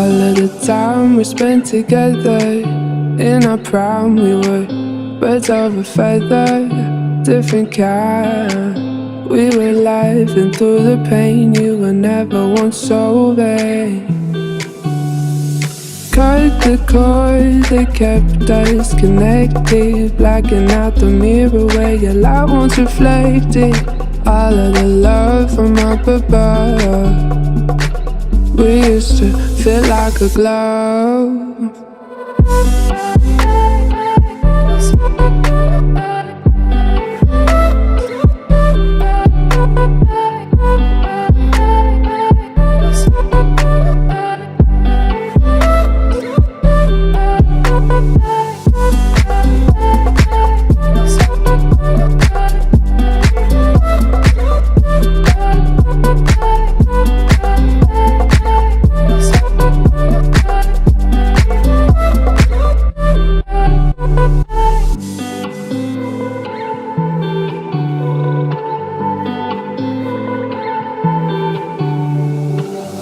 All of the time we spent together, in our prime we were birds of a feather, different kind. We were laughing through the pain, you were never once so vain. Cut the cord that kept us connected, blacking out the mirror where your light once reflected. All of the love from up above, we used to feel like a glove.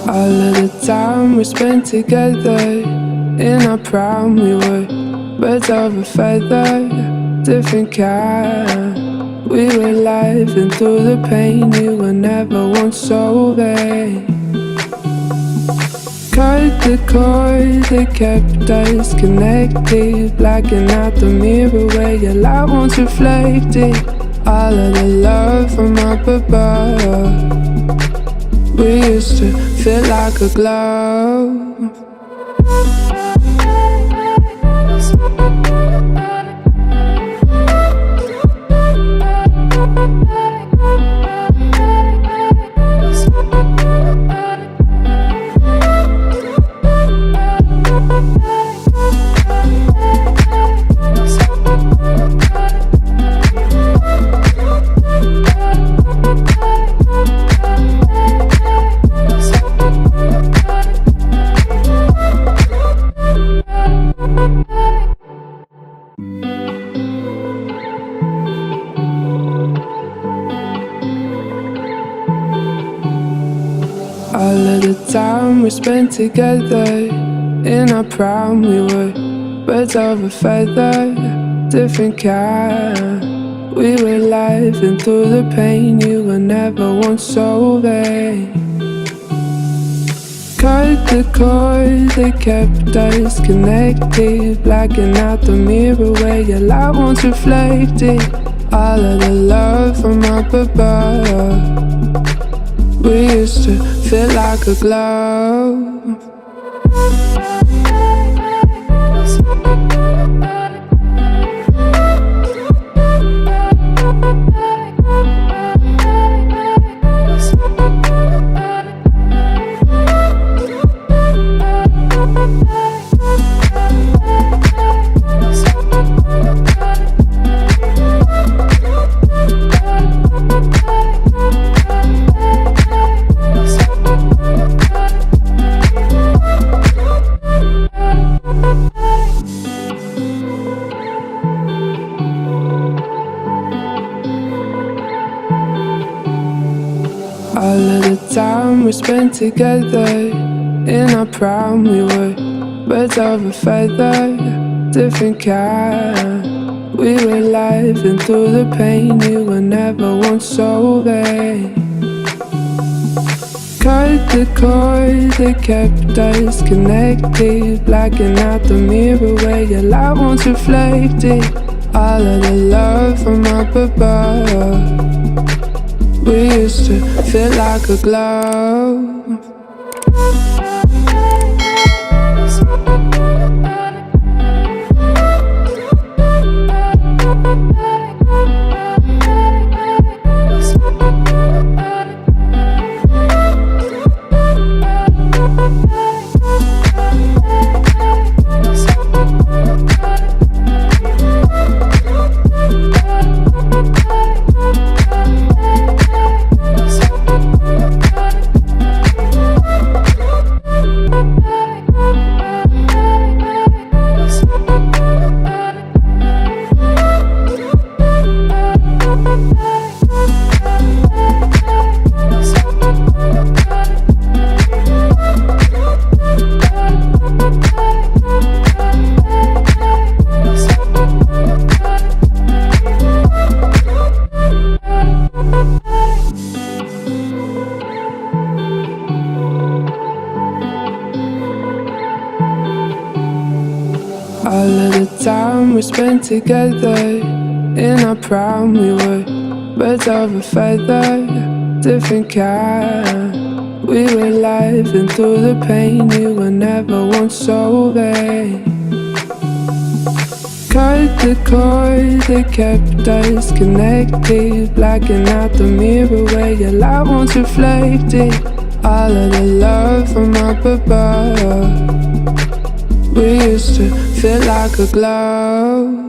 All of the time we spent together, in our prime we were birds of a feather, different kind. We were laughing through the pain, you were never once so vain. Cut the cord that kept us connected, blacking out the mirror where your light once reflected. All of the love from up above, we used to feel like a glove. All of the time we spent together, in our prime we were birds of a feather, different kind. We were laughing through the pain, you were never once so vain. Cut the cord that kept us connected, blacking out the mirror where your light once reflected. All of the love from up above, we used to feel like a glove. All of the time we spent together, in our prime we were birds of a feather, different kind. We were laughing through the pain, you were never once so vain. Cut the cord that kept us connected, blacking out the mirror where your light once reflected. All of the love from up above, we used to feel like a glove. we spent together, in our prime we were birds of a feather, different kind. We were laughing through the pain, you were never once so vain. Cut the cord that kept us connected, blacking out the mirror where your light once reflected. All of the love from up above, we used to feel like a glove.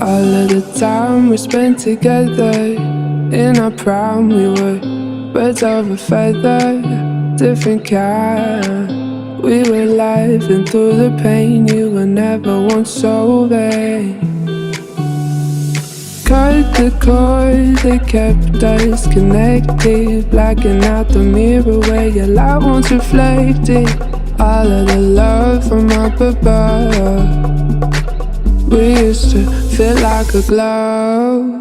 All of the time we spent together, in our prime we were birds of a feather, different kind. We were laughing through the pain, you were never once so vain. Cut the cord that kept us connected, blacking out the mirror where your light once reflected. All of the love from up above, we used to feel like a glove.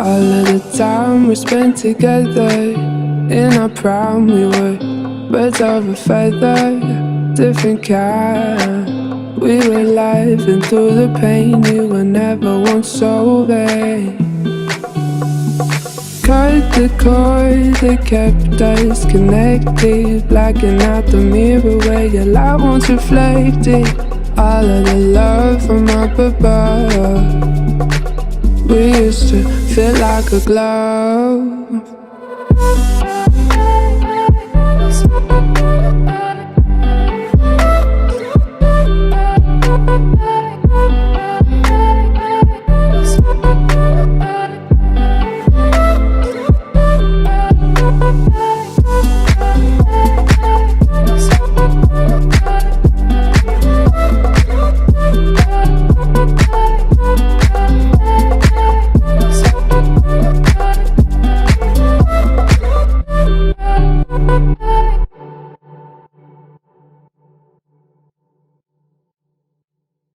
All of the time we spent together, in our prime we were birds of a feather, different kind. We were laughing through the pain, you were never once so vain. Cut the cord that kept us connected, blacking out the mirror where your light once reflected. All of the love from up above, we used to feel like a glove.